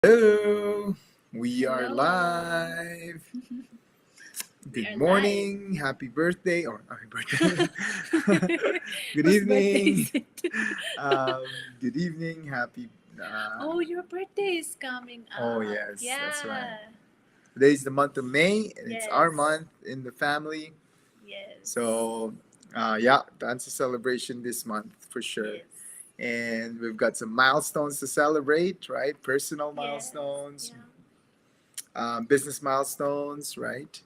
Hello, we are Hello. live. We Good are live. morning, happy birthday, or happy birthday. Good Whose birthday evening, is it? good evening, happy. Uh, Oh, your birthday is coming oh up. yes, that's right. Yeah. Today is the month of May, and it's our Yes. month in the family. Yes. So, yeah, that's a celebration this month for sure. Yes. And we've got some milestones to celebrate, right? Personal Yes. milestones, Yeah. business milestones, right?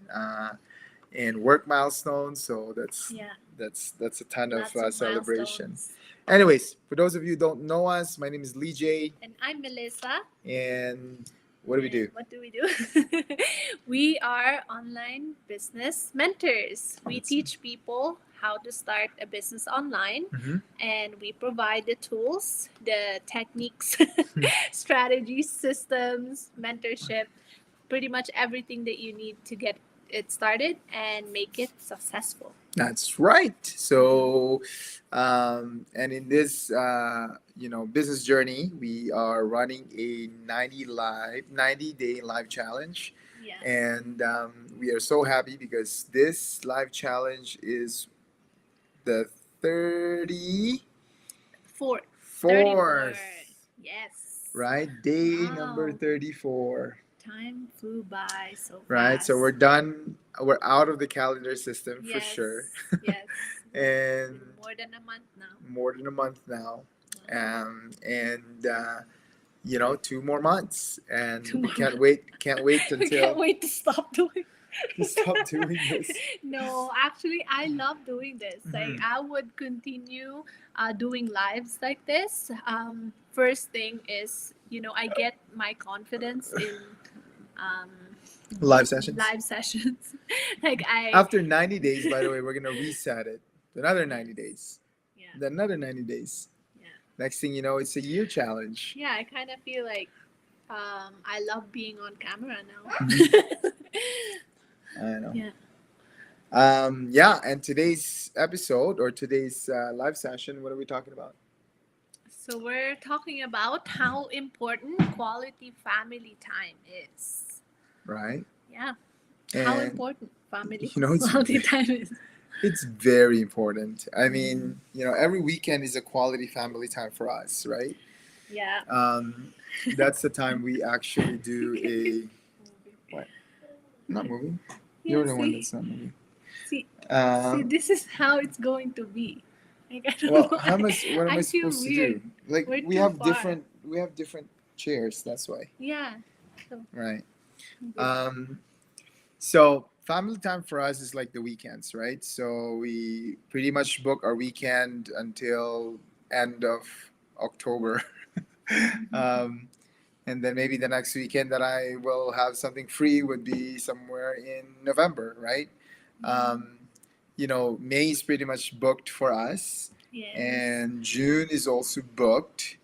And work milestones. So Yeah. that's a ton of Lots of celebration. milestones. Anyways, for those of you who don't know us, my name is Lee J, And I'm Melissa. and what do we And do? what do we do? We are online business mentors. We That's teach people how to start a business online, Mhm. and we provide the tools, the techniques, strategies, systems, mentorship, pretty much everything that you need to get it started and make it successful. That's right. So, and in this, business journey, we are running a 90 day live challenge, Yeah. and we are so happy because this live challenge is the 4. 34. 34th, Yes. right? Day number Wow. 34, Time flew by so right? So we're fast. done. We're out of the calendar system for Yes, sure, yes. and More than a month now. more than a month now, Wow. and 2 more months, and we Tomorrow. can't wait We can't until wait to stop doing. to stop doing this. No, actually, I love doing this. Like, Mhm. I would continue doing lives like this. First thing is, I get my confidence in um, Live sessions. live sessions. Like, After 90 days, by the way, we're gonna reset it. Another 90 yes, days. yeah, Then another 90 days. yeah. Next thing you know, it's a year challenge. Yeah, I kind of feel like I love being on camera Mhm. now. I know. Yeah. Yeah, and today's episode or today's live session, what are we talking about? So we're talking about how important quality family time is. Right? Yeah. How And important family it's quality time is. it's very important. I Mm. mean, every weekend is a quality family time for us, right? Yeah. Um, that's the time we actually do a what? Not moving. Yeah, You're the one see, that's not moving. see, see, Um, this is how it's going to be. Like, I don't well, know. how much? What am I I feel supposed to do? weird. Like We're we too have far. different chairs. That's why, Yeah. So right? good. Um, so family time for us is like the weekends, right? So we pretty much book our weekend until end of October. um, and then maybe the next weekend that I will have something free would be somewhere in November, right? Mm. Um, May is pretty much booked for us, Yes. and June is also booked,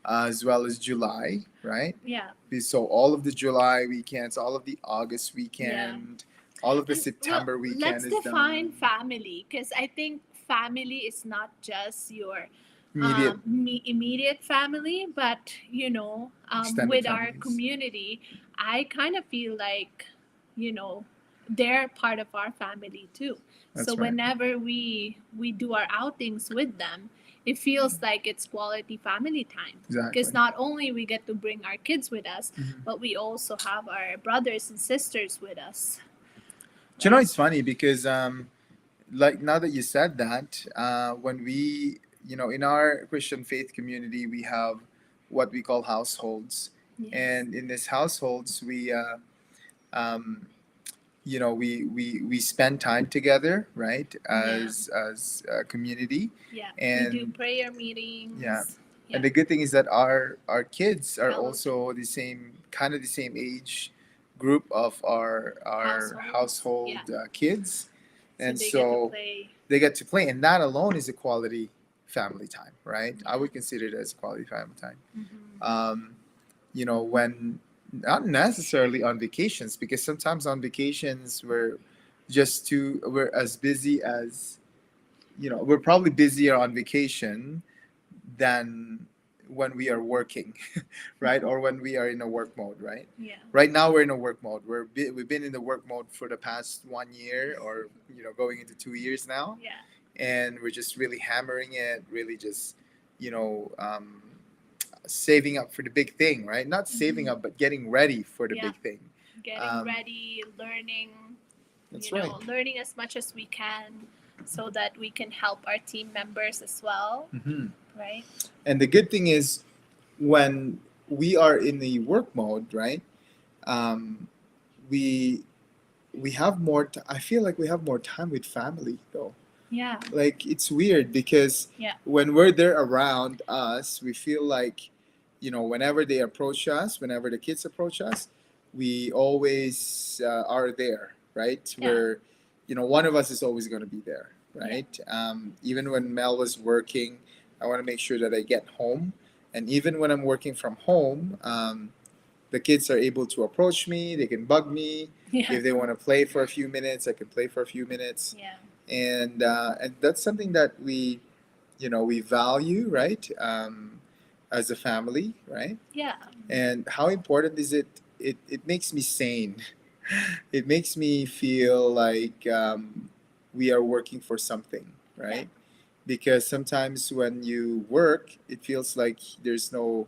as well as July, right? Yeah. So all of the July weekends, all of the August Yeah. weekend, all of the And well, September let's weekend is define done. family because I think family is not just your Immediate immediate family, but extended with our families. community, I kind of feel like, you know, they're part of our family too. So That's right. whenever we do our outings with them, it feels like it's quality family time because Exactly. not only we get to bring our kids with us, Mhm. but we also have our brothers and sisters with us. Do you know Right. it's funny because like now that you said that, when we in our Christian faith community we have what we call households, Yes. and in these households um, we spend time together, right, Yeah. as a community, Yeah. We do and prayer yeah, meetings. and Yeah. the good thing is that our kids are Fellowship. also the same age group of our Households. household Yeah. kids, So and they get to so play. they get to play, and that alone is a quality family time, right? I Yeah. would consider it as quality family time. Mm-hmm. um, when not necessarily on vacations, because sometimes on vacations we're as busy as we're probably busier on vacation than when we are working, right? Or when we are in a work mode, right? Yeah. Right now we're in a work mode. We've been in the work mode for the past 1 year, or going into 2 years now, Yeah. and we're just really hammering it, really just you know um, saving up for the big thing, right? Not saving Mhm. up, but getting ready for the Yeah. big thing. Getting Um, ready, learning, that's right. learning as much as we can so that we can help our team members as well, Hmm. right? And the good thing is, when we are in the work mode, right? Um, we we have more. I feel like we have more time with family, though. Yeah. Like, it's weird because Yeah. when we're there around us, we feel like, whenever they approach us, whenever the kids approach us, we always are there, right? Yeah. One of us is always going to be there, Yeah. right? Even when Mel was working, I want to make sure that I get home. And even when I'm working from home, the kids are able to approach me. They can bug me. Yeah. If they want to play for a few minutes, I can play for a few minutes. Yeah. And that's something that we value, right? As a family, right? Yeah. And how important is it? It makes me sane. It makes me feel like we are working for something, right? Because sometimes when you work, it feels like there's no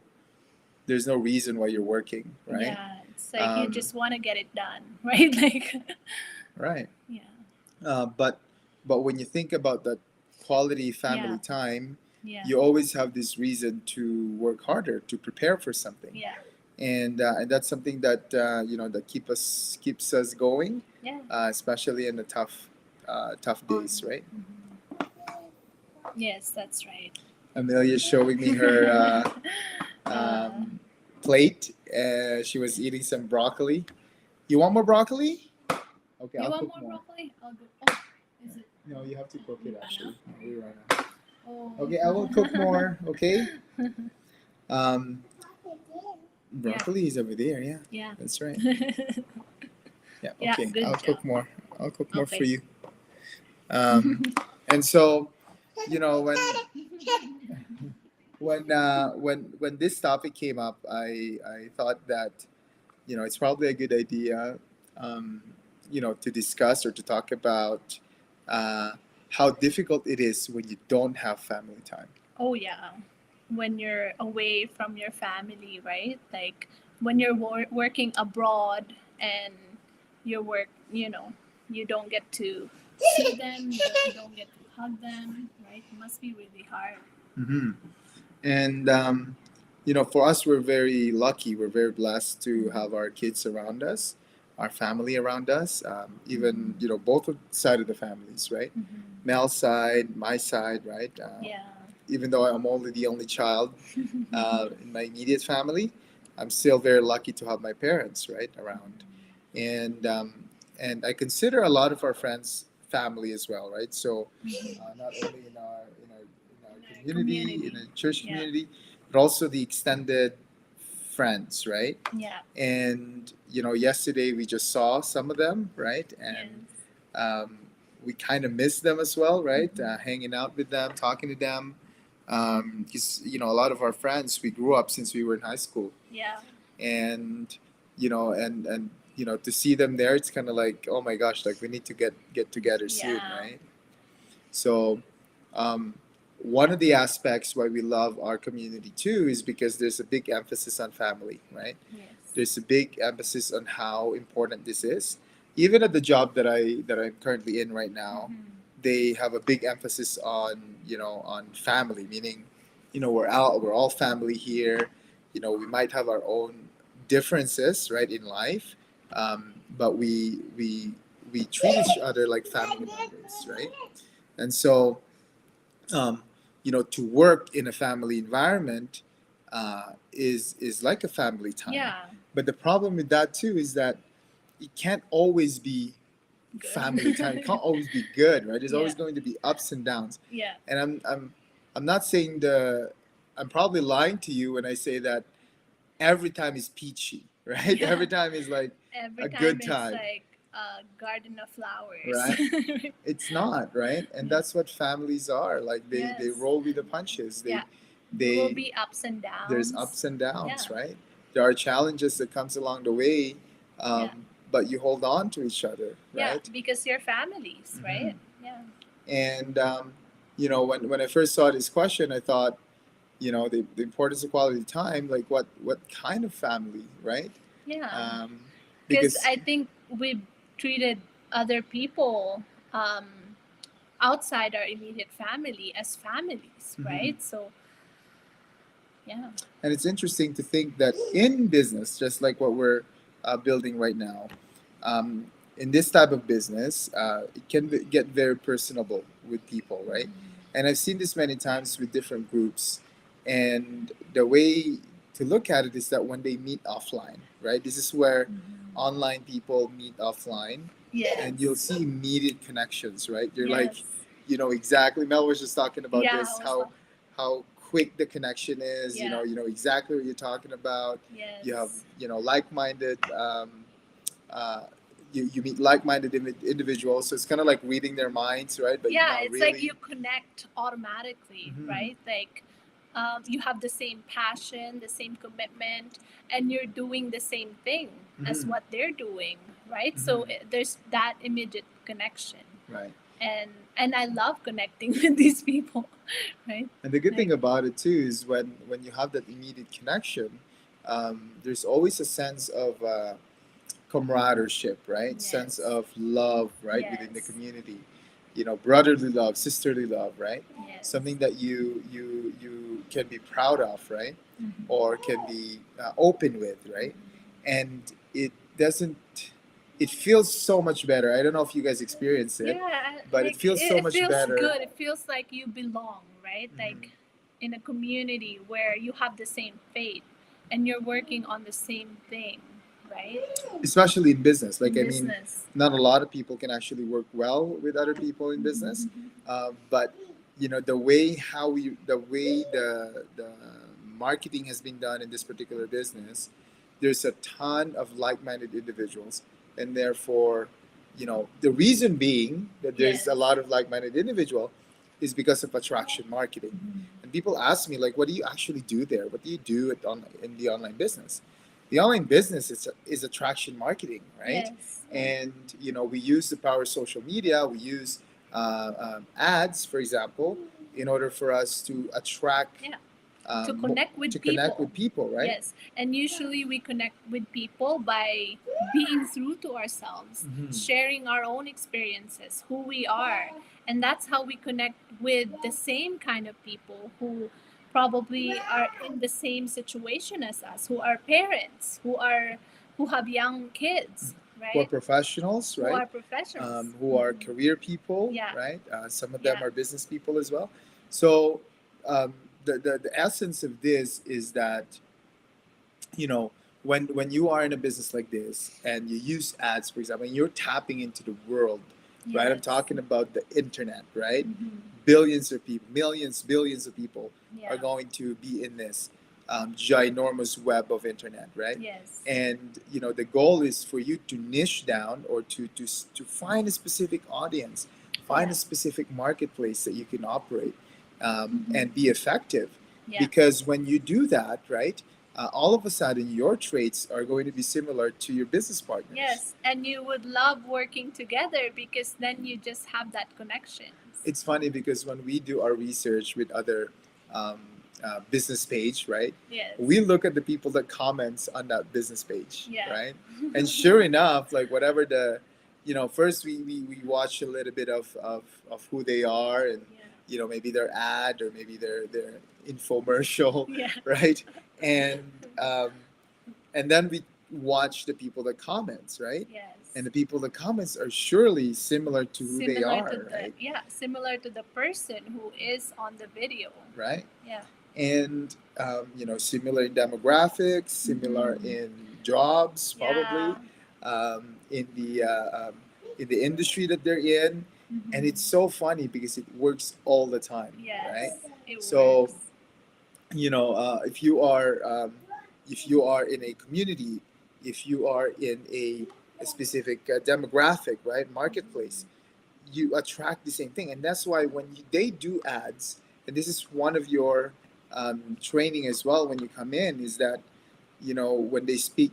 reason why you're working, right? Yeah. It's like you Um, just want to get it done, right? Like, right. yeah. But when you think about that quality family Yeah. time, Yeah. you always have this reason to work harder, to prepare for something. Yeah. And that's something that that keeps us going, Yeah. especially in the tough days, right? Mhm. Yes, that's right. Amelia's showing me her Uh, plate. She was eating some broccoli. You want more broccoli? Okay, you I'll want cook more more. broccoli? I'll go. Oh, is it? No, you have to cook it actually. No, we run out. Oh. Okay, I will cook more. Okay. Um, broccoli is over there. Yeah, Yeah. that's right. Yeah. Yeah, Okay, good I'll job. cook more. I'll cook more for Okay. you. And so, when this topic came up, I thought that it's probably a good idea, um, to discuss or to talk about uh, how difficult it is when you don't have family time. Oh yeah, when you're away from your family, right? Like when you're working abroad and your work, you don't get to see them, you don't get to hug them, right? It must be really hard. Hmm. And for us, we're very lucky. We're very blessed to have our kids around us, our family around us. Even both side of the families, right? Mm-hmm. Mel's side, my side, right? Yeah. Even though I'm only the only child in my immediate family, I'm still very lucky to have my parents right around, and I consider a lot of our friends family as well, right? So not only in our community, in a church Yeah. community, but also the extended friends, right? Yeah. And yesterday we just saw some of them, right? And Yes. we kind of miss them as well, right? Mhm. Hanging out with them, talking to them, because a lot of our friends we grew up since we were in high school, Yeah. and to see them there, it's kind of like, oh my gosh, like we need to get together soon, Yeah. right? So um, one of the aspects why we love our community too is because there's a big emphasis on family, right? Yes. There's a big emphasis on how important this is. Even at the job that I'm currently in right now, Mhm. they have a big emphasis on on family, meaning we're all family here. We might have our own differences, right, in life, but we treat each other like family members, right? And so to work in a family environment is like a family time. Yeah. But the problem with that too is that it can't always be Good. family time. It can't always be good, right? There's Yeah. always going to be ups and downs. Yeah. And I'm not saying I'm probably lying to you when I say that every time is peachy, right? Yeah. Every time is like Every a time good it's time, like a garden of flowers. right? It's not, right? And Yeah. that's what families are. Like they Yes. roll with the punches. They Yeah. There will they be ups and downs. there's ups and downs, Yeah. right? There are challenges that comes along the way, Yeah. but you hold on to each other, Yeah, right? because you're families, right? Mhm. Yeah. And when I first saw this question, I thought, the importance of quality time, like what kind of family, right? Yeah. Um, Because because I think we've treated other people um, outside our immediate family as families, Mhm. right? So, yeah. And it's interesting to think that in business, just like what we're building right now, um, in this type of business, it can get very personable with people, right? And I've seen this many times with different groups. And the way to look at it is that when they meet offline, right? This is where online people meet offline, Yes. and you'll see immediate connections, right? You're like, Yes. exactly. Mel was just talking about Yeah, this, I was how quick the connection is. Yeah. You know exactly what you're talking about. Yes. You have like-minded. Uh, you meet like-minded individuals, so it's kind of like reading their minds, right? But Yeah, not it's really. like you connect automatically, Mhm. right? Like you have the same passion, the same commitment, and you're doing the same thing as Mhm. what they're doing, right? So Mhm. there's that immediate connection, Right. and I love connecting with these people, right? And the good thing Like, about it too is when you have that immediate connection, there's always a sense of camaraderie, right? Sense yes, of love, right, within the yes, community. Brotherly love, sisterly love, right? yes. Something that you can be proud of, right? Mhm. Or can be open with, right? And it doesn't. It feels so much better. I don't know if you guys experience it, Yeah, but it like feels so it much feels better. good. It feels like you belong, right? Mhm. Like in a community where you have the same faith and you're working on the same thing, right? Especially in business. Like, In I mean, business. not a lot of people can actually work well with other people in business. But the way the marketing has been done in this particular business, there's a ton of like-minded individuals, and therefore, the reason being that there's Yes. a lot of like-minded individual is because of attraction marketing. And people ask me, like, what do you actually do there? What do you do in the online business? The online business is attraction marketing, right? Yes. And we use the power of social media. We use ads, for example, in order for us to attract, Yeah. To connect with to people. connect with people, right? Yes, and usually we connect with people by being true to ourselves, Mhm. sharing our own experiences, who we are, and that's how we connect with the same kind of people who probably are in the same situation as us, who are parents, who have young kids, Who are right? professionals, Who right? are professionals. Who are career people, Yeah. right? Some of them Yeah. are business people as well. So the essence of this is that when you are in a business like this and you use ads, for example, and you're tapping into the world, right? I'm Yes. talking about the internet, right? Mhm. Billions of people, millions, billions of people Yeah. are going to be in this ginormous web of internet, right? Yes. And the goal is for you to niche down, or to find a specific audience, find Yeah. a specific marketplace that you can operate, Mhm. and be effective. Yeah. Because when you do that, right, all of a sudden your traits are going to be similar to your business partners. Yes, and you would love working together because then you just have that connection. It's funny because when we do our research with other um, business page, right? Yes. We look at the people that comments on that business page, Yeah. right? And sure enough, like whatever first we watch a little bit of who they are, and maybe their ad, or maybe their infomercial, Yeah. right? And um, and then we watch the people that comments, right? Yes. And the people that comments are surely similar to who they Similar are, to the right? similar to the person who is on the video. Right. Yeah. And similar in demographics, similar in jobs, probably, in the industry that they're in. And it's so funny because it works all the time, Yes. right? It So works. If you are in a community, if you are in a specific demographic, right, marketplace, you attract the same thing. And that's why when they do ads, and this is one of your training as well when you come in is that, when they speak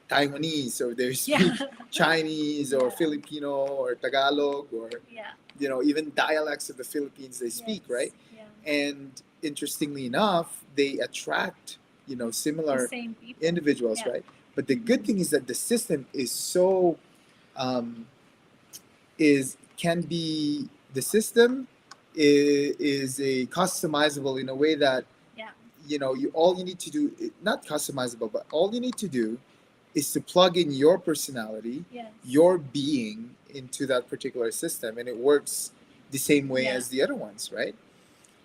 Taiwanese or they Yeah. speak Chinese or Yeah. Filipino or Tagalog or, Yeah. even dialects of the Philippines they speak, Yes. right? Yeah. And interestingly enough, they attract, The similar same people. individuals, Yeah. right? But the good thing is that the system is so um, is can be the system is a customizable in a way that Yeah. you all you need to do, not customizable, but all you need to do is to plug in your personality, Yes. your being into that particular system, and it works the same way Yeah. as the other ones, right?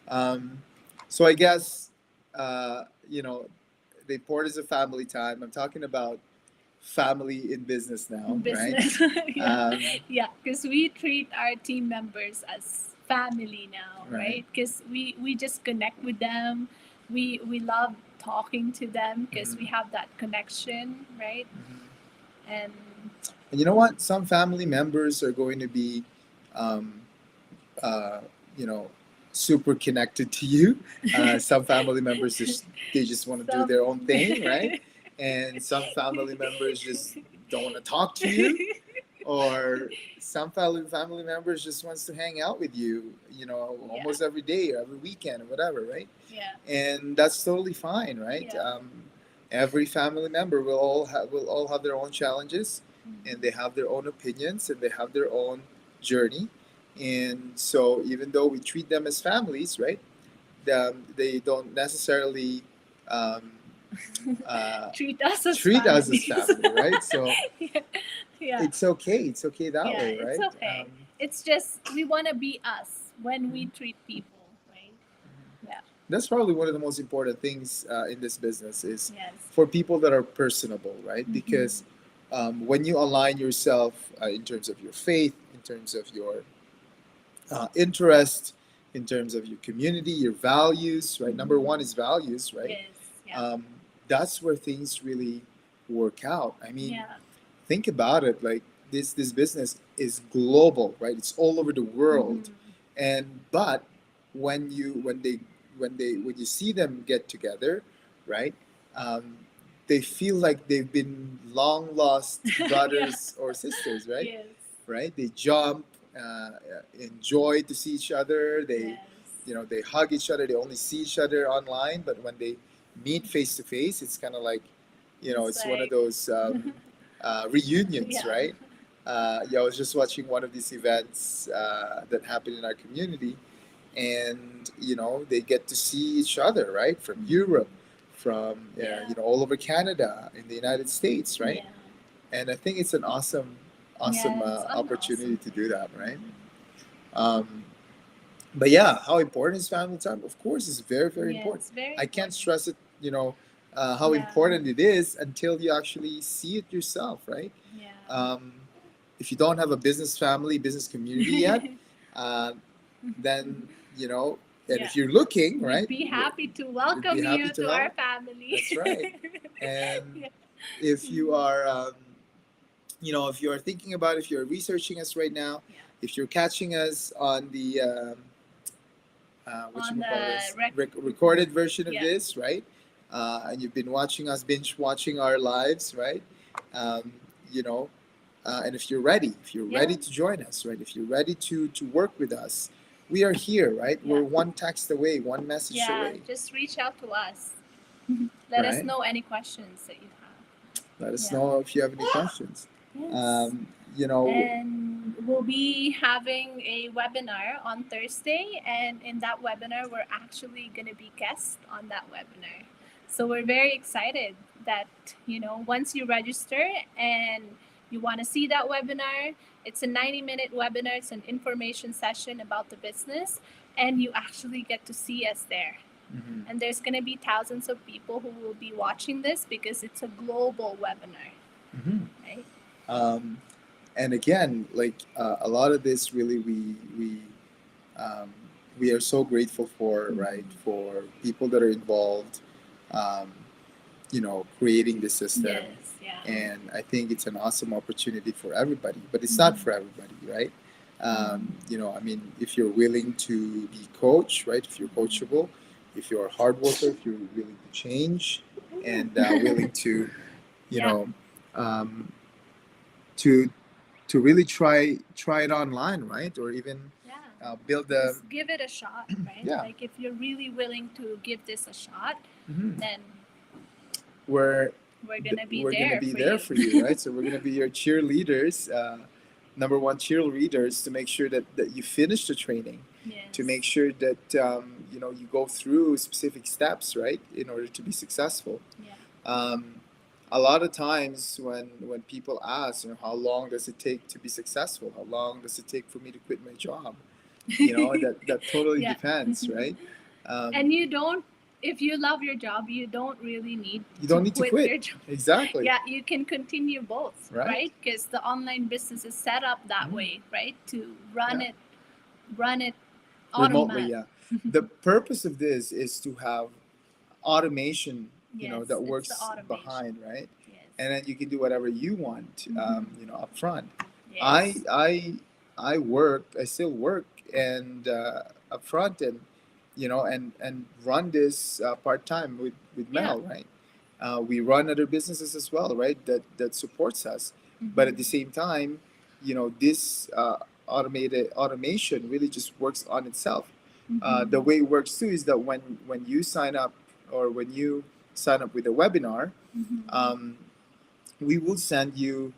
um, so I guess uh, you know the importance of family time. I'm talking about family in business now, right? Business. Yeah. um, Yeah, because we treat our team members as family now, right. right? Because we just connect with them. We love talking to them because we Mhm. have that connection, right? Mhm. And And you know what? Some family members are going to be, um, uh, you know, super connected to you. Some family members just want to do some their own thing, right? And some family members just don't want to talk to you, or some family members just wants to hang out with you, Yeah. almost every day or every weekend or whatever, right? Yeah. And that's totally fine, right? Yeah. Every family member will all have their own challenges, and they have their own opinions, and they have their own journey. And so, even though we treat them as families, right? They don't necessarily um, treat us as treat us as families. family, right? So Yeah. Yeah. it's okay. It's okay that Yeah, way, it's right? okay. It's just we want to be us when we treat people, right? Yeah. That's probably one of the most important things in this business is Yes. for people that are personable, right? Mhm. Because when you align yourself in terms of your faith, in terms of your interest, in terms of your community, your values, right? Number one is values, right? Yes. Yeah. That's where things really work out. I mean, Yeah. think about it. Like this business is global, right? It's all over the world, Mhm. and but when you see them get together, right? Um, they feel like they've been long lost Yeah. brothers or sisters, right? Yes. Right? They jump, enjoy to see each other. They, Yes. they hug each other. They only see each other online, but when they meet face to face, it's kind of like, it's one of like those reunions, yeah. right? Yeah, I was just watching one of these events that happened in our community, and they get to see each other, right? From Europe, from Yeah. all over Canada, in the United States, right? Yeah. And I think it's an awesome, Yeah, it's an opportunity awesome to thing. do that, right? Um, but yeah, how important is family time? Of course, it's very, very Yeah, important. it's very I can't important. stress it, how Yeah. important it is until you actually see it yourself, right? Yeah. If you don't have a business community yet, uh, then and Yeah. if you're looking, We'd right, be happy to we'd welcome be happy you to to our help. family. That's right. And Yeah. if you are, if you are thinking about, if you're researching us right now, Yeah. if you're catching us on the what On you call the this recorded version of Yeah. this, right? And you've been watching us, binge watching our lives, right? Um, you know, and if you're ready, Yeah. to join us, right? If you're ready to work with us, we are here, right? Yeah. We're one text away, one message Yeah, away, just reach out to us. Let us right? know any questions that you have. Let us Yeah. know if you have any questions. Yes. You know, And we'll be having a webinar on Thursday, and in that webinar, we're actually going to be guests on that webinar. So we're very excited that, once you register and you want to see that webinar, it's a 90-minute webinar, it's an information session about the business, and you actually get to see us there. mhm. And there's going to be thousands of people who will be watching this because it's a global webinar, Mhm. right? And again, like a lot of this, really, um, we are so grateful for, right? For people that are involved, um, creating the system. Yes, yeah. And I think it's an awesome opportunity for everybody, but it's not for everybody, right? I mean, if you're willing to be coached, right? If you're coachable, if you're a hard worker, if you're willing to change, and willing to, you Yeah. know, um, to really try it online, right? Or even Yeah. build a Just give it a shot, right? Yeah. Like if you're really willing to give this a shot, Mhm. then where we're gonna be we're gonna there be for there you. for you, right? So we're gonna be your cheerleaders, number one cheerleaders, to make sure that you finish the training, Yes. to make sure that you go through specific steps, right, in order to be successful. Yeah. A lot of times when people ask, how long does it take to be successful? How long does it take for me to quit my job? That totally Yeah. depends, right? And you don't, if you love your job, you don't really need you don't need to your quit. job. Exactly. Yeah, you can continue both, Right. right? Because the online business is set up that way, right? To run Yeah. it remotely. Remotely, yeah. The purpose of this is to have automation, Yes, that it's works the automation. behind, right? Yes. And then you can do whatever you want, up front. Yes. I work, I still work, and up front, and and run this part time with Mel, right? We run other businesses as well, right? That supports us, but at the same time, this automated automation really just works on itself. The way it works too is that when you sign up, or when you sign up with a webinar, we will send you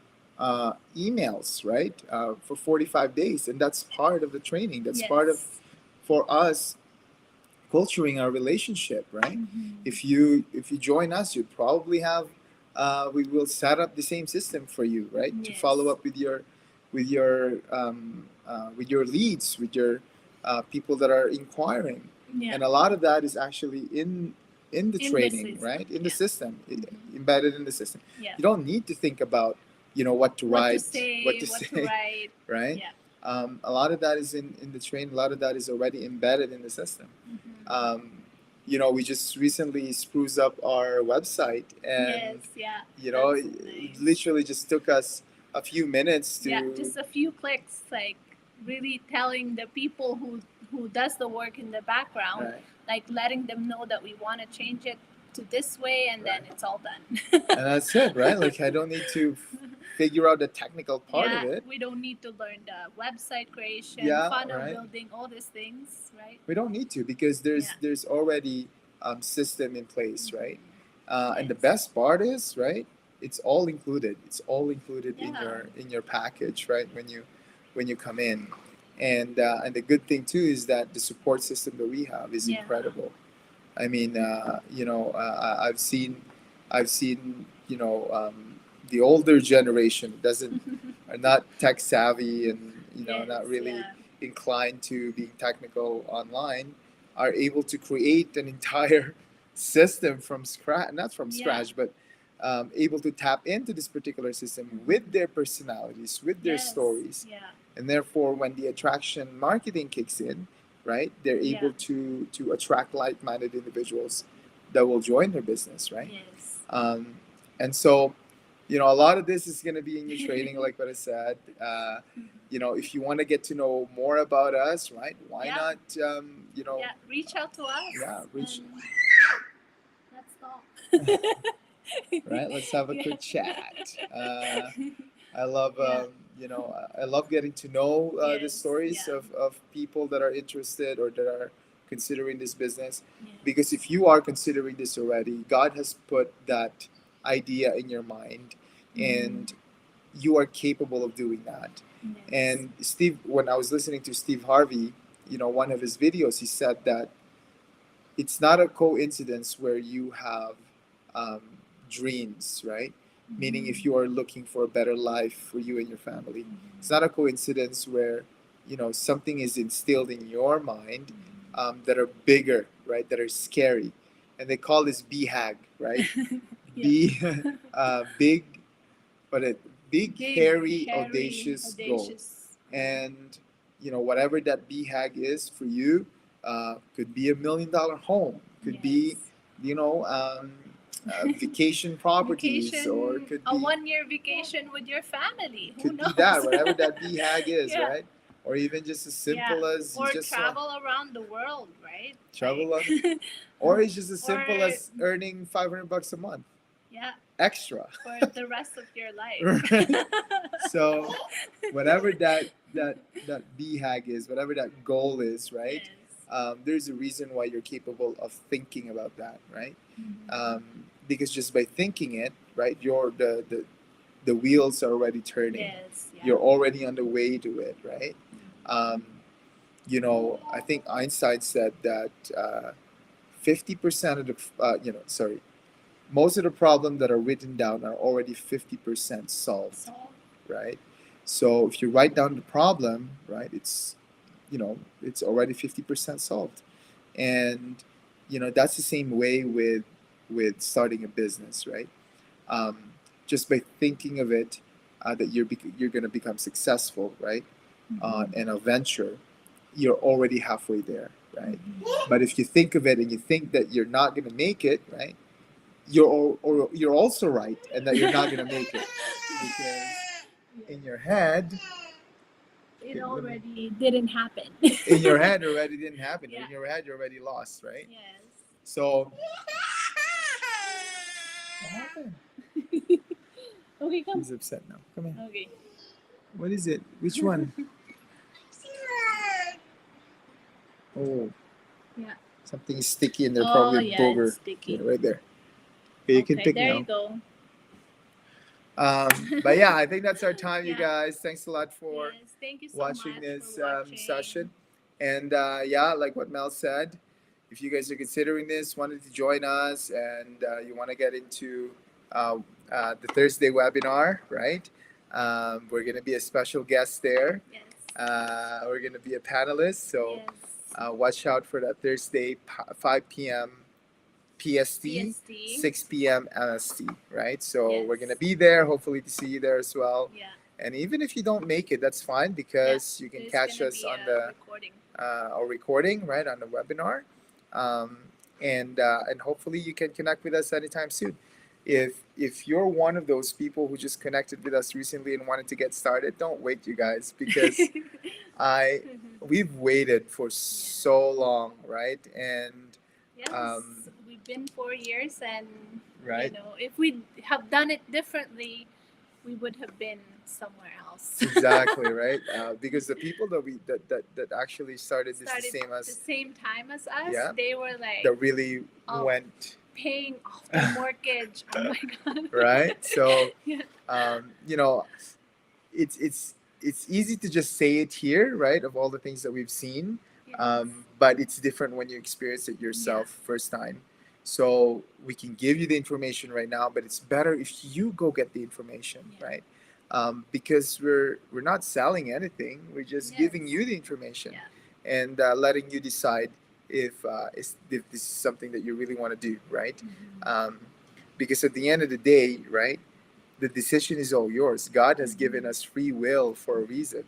emails, right, for 45 days, and that's part of the training. That's part of, for us, culturing our relationship, right? If you join us, you probably have we will set up the same system for you, right, to follow up with your with your leads, with your people that are inquiring. Yeah. And a lot of that is actually in the In the training, system, right, in the yeah. system, embedded in the system. Yeah. You don't need to think about what to write, what to write, right? Yeah. A lot of that is in the training. A lot of that is already embedded in the system. We just recently spruced up our website, and Yes, yeah. it Nice. literally just took us a few minutes to Yeah, just a few clicks, like really telling the people who does the work in the background, right. like letting them know that we want to change it to this way, and then Right. it's all done. And that's it, right? Like, I don't need to figure out the technical part yeah, of it. we don't need to learn the website creation, Yeah, funnel right. building, all these things, right? We don't need to, because there's Yeah. there's already system in place, right? And the Yes. best part is, right, it's all included. It's all included Yeah. in your package, right, when you come in. And the good thing too is that the support system that we have is Yeah. incredible. I mean, I've seen the older generation doesn't are not tech savvy, and Yes, not really yeah. inclined to being technical online, are able to create an entire system from scratch, not from Yeah. scratch, but able to tap into this particular system with their personalities, with their Yes, stories. yeah. And therefore, when the attraction marketing kicks in, right, they're able Yeah. to attract like-minded individuals that will join their business, right? Yes. And so, a lot of this is going to be in your training, like what I said. If you want to get to know more about us, right, why Yeah. not, Yeah, reach out to us. Yeah, reach- and let's talk. right, let's have a Yeah. quick chat. I love, Yeah. I love getting to know the Yes, stories yeah. of people that are interested or that are considering this business. Yeah. Because if you are considering this already, God has put that idea in your mind, and you are capable of doing that. Yes. And Steve, when I was listening to Steve Harvey, one of his videos, he said that it's not a coincidence where you have dreams, right? Meaning, if you are looking for a better life for you and your family, it's not a coincidence where something is instilled in your mind that are bigger, right? That are scary, and they call this BHAG, right? Yeah. Big, but a big, Big, hairy, audacious goal. audacious. And whatever that BHAG is for you, could be $1 million home, could be vacation properties, Vacation, or could a be 1 year vacation with your family. Who could knows? be that, whatever that BHAG is, Yeah. right? or even just as simple as or just travel around the world, right? travel Like, or it's just as simple or- as earning $500 a month yeah, extra. for the rest of your life. Right. So whatever that BHAG is, whatever that goal is, right? Yes. There's a reason why you're capable of thinking about that, right? Mhm. Because just by thinking it, right, the wheels are already turning. Yes. Yeah. You're already on the way to it, right? Um, I think Einstein said that 50% of the, most of the problems that are written down are already 50% solved, So, right? So if you write down the problem, right, it's already 50% solved. And, that's the same way with starting a business, right? Just by thinking of it, that you're going to become successful, right, on in a venture, you're already halfway there, right? But if you think of it and you think that you're not going to make it, right, or you're also right, and that you're not going to make it because in your head, it already didn't happen. in your head, it already didn't happen. Yeah. In your head, you're already lost, right? Yes. So, what happened? Okay, come. He's upset now. Come here. Okay. What is it? Which one? Oh, Yeah. something is sticky in there. Oh, Probably a yeah, booger. it's sticky. Yeah, right there. Okay, you can pick there now. you go. But yeah, I think that's our time, you Yeah. guys. Thanks a lot for Yes, thank you so watching much this for watching. session. And yeah, like what Mel said, if you guys are considering this, wanted to join us, and you want to get into the Thursday webinar, right? We're going to be a special guest there. Yes. We're going to be a panelist. So Yes. watch out for that Thursday, 5 p.m. PST, 6 p.m. MST, right? So Yes. we're going to be there, hopefully to see you there as well. Yeah. And even if you don't make it, that's fine, because you can There's catch gonna us be on a the recording. recording, right, on the webinar. And hopefully you can connect with us anytime soon. If you're one of those people who just connected with us recently and wanted to get started, don't wait, you guys, because we've waited for so long, right? And Yes, we've been 4 years, and right, if we have done it differently, we would have been somewhere else. exactly, right? Because the people that actually started this the same the as same time as us, Yeah. they were like that really Oh. went paying off the mortgage. Oh my god! right. So Yeah. it's easy to just say it here, right? Of all the things that we've seen, Yes. but it's different when you experience it yourself first time. So we can give you the information right now, but it's better if you go get the information, Yeah. right? Because we're not selling anything. We're just giving Yes. you the information Yeah. and letting you decide if if this is something that you really want to do, right? Mhm. Because at the end of the day, right, the decision is all yours. God has given us free will for a reason,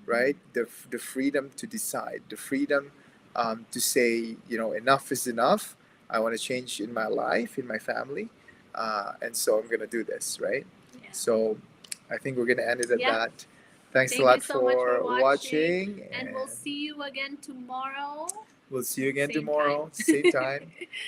right? The freedom to decide, the freedom to say, enough is enough. I want to change in my life, in my family, and so I'm gonna do this, right? Yeah. So I think we're gonna end it at Yeah. that. Thanks Thank a lot you so much for watching, and we'll see you again tomorrow. we'll see you again Same tomorrow, time. same time.